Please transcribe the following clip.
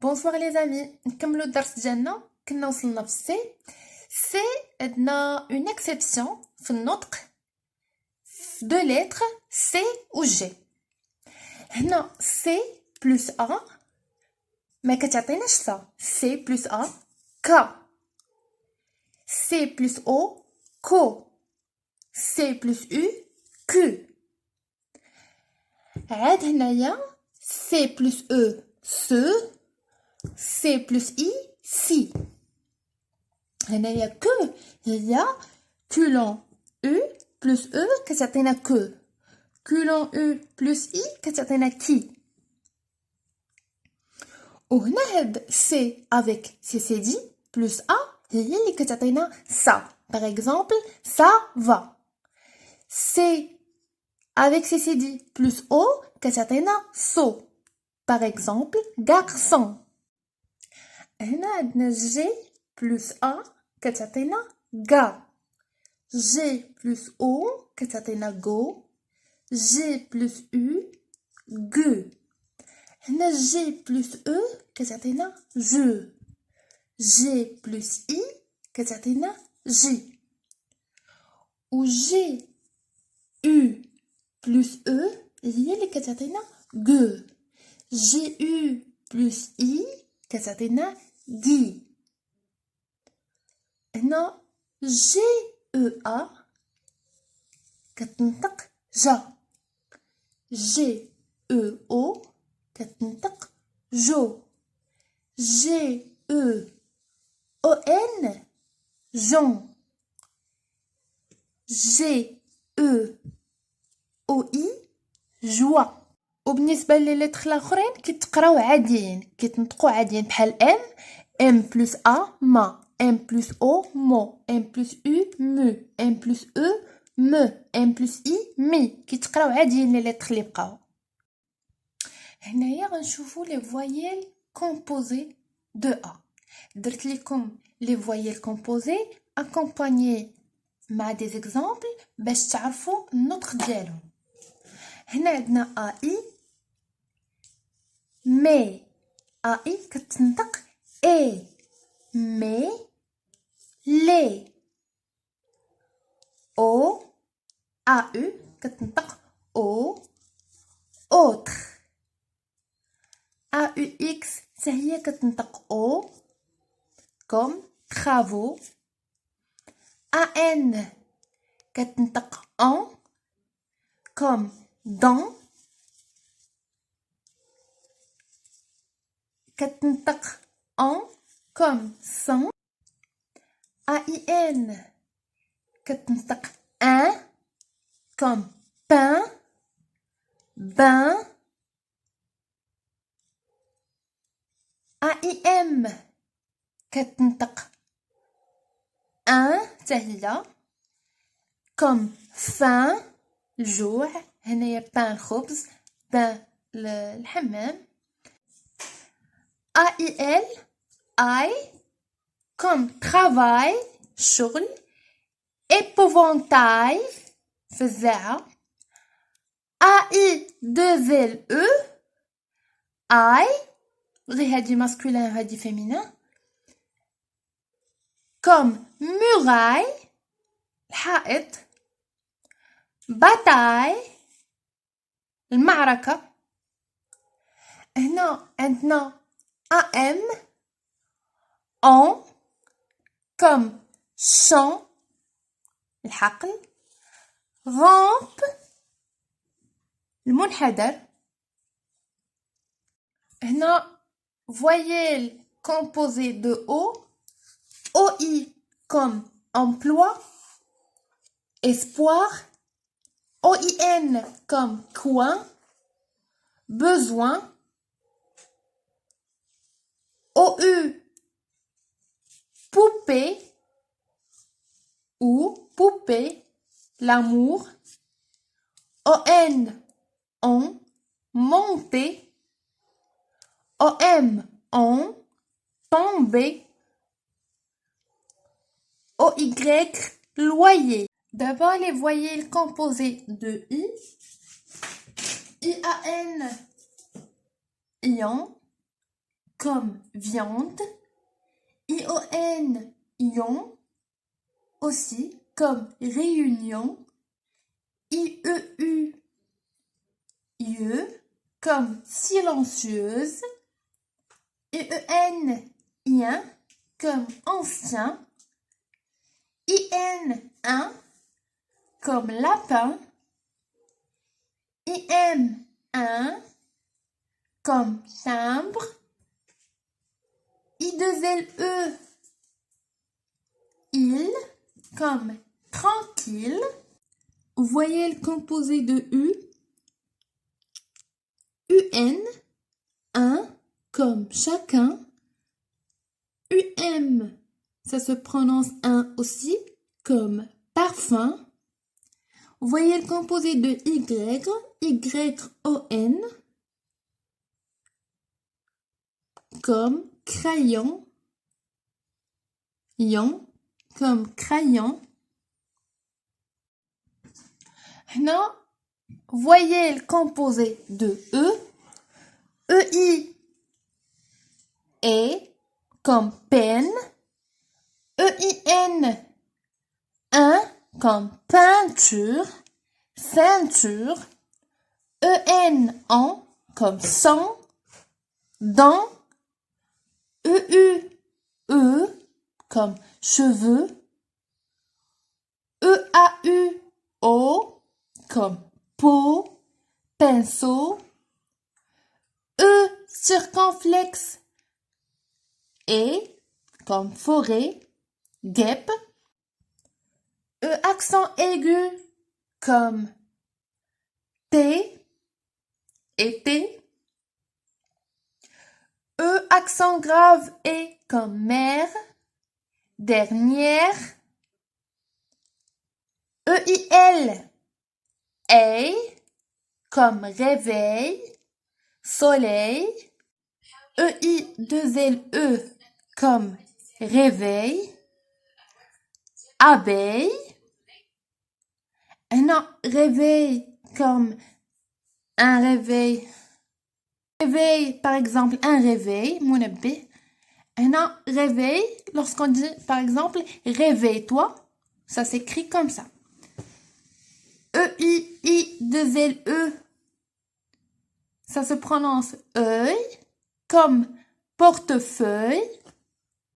Bonsoir les amis, comme le dars ديالنا كنا وصلنا في C عندنا une exception في النطق في deux lettres C ou G. هنا C plus A ما كتعطيناش ça. C plus A K. C plus O CO. C plus U Q. عاد هنايا C plus E SE. C plus I si. هنايا que هي culon U plus E كتعطينا que. culon U plus I كتعطينا qui. وهنا هاد C avec CCD plus A هي اللي كتعطينا ça. Par exemple, ça va. C avec CCD plus O كتعطينا so. Par exemple, garçon. هنا عندنا G plus A كتعطينا ga. G plus O كتعطينا go. G plus U gu. هنا G plus E كتعطينا je. G plus I كتعطينا J. و G U plus E هي اللي كتعطينا ge. G U plus I كتعطينا gi. هنا G E A كتنطق جا. G E O كتنطق جو. G E O N جون. G E O I جوا. وبالنسبه لللتر الاخرين كيتقراو عاديين كيتنطقوا عاديين بحال M plus A ما. M plus O مو. M plus U mu. M plus E me. M plus I مي. كيتقراو عاديين لي لتر اللي بقاو. هنايا غنشوفوا لي فويال كومبوزي دو A. درت لكم لي فويال كومبوزي اكومبانيي مع دي زيكزامبل باش تعرفوا النطق ديالهم. هنا عندنا AI مي. AI كتنطق اي مي لي. او AU كتنطق او اوتر. AUX حتى هي كتنطق او كوم travaux. AN كتنطق ان كوم dans. كتنطق en comme sans. AIN كتنطق un comme pain bain. AIM كتنطق un حتى هي comme faim الجوع. هنايا pain الخبز bain الحمام. AIL I comme travail شغل. épouvantail فزاعة. AI2LE I غير هادي ماسكولين وهادي فيمينين comme muraille الحائط. bataille المعركة. هنا عندنا AM en comme champ الحقل. rampe المنحدر. هنا voyelle composée de O. OI comme emploi espoir. OIN comme coin besoin. OU poupée ou poupée l'amour. ON monter. OM on tomber. OY loyer. D'abord les voyelles composées de I. IAN ion. comme viande. ION, ion, aussi comme réunion. IEU, ieu, comme silencieuse. IEN, ien, comme ancien. IN, un, comme lapin. IM, un, comme timbre. I2LE, il, comme tranquille. Voyelle composée de U. UN, un, comme chacun. UM, ça se prononce un aussi, comme parfum. Voyelle composée de Y, YON, comme crayon. Yon, comme crayon. Maintenant, voyelle composée de E. EI, et, comme peine. EIN, un, comme peinture. Ceinture. En, comme sang. Dent. Comme cheveux. EAU, comme peau, pinceau. Circonflexe, et, comme forêt, guêpe. Accent aigu, comme T, été. Accent grave, et, comme mère, dernière. EIL, ei, comme réveil, soleil. EI2LE, comme réveil, abeille. Non, réveil, comme un réveil. Réveil, par exemple, un réveil, munabbi. Non, réveil, lorsqu'on dit, par exemple, réveille-toi, ça s'écrit comme ça. EI2LE, ça se prononce œil, comme portefeuille.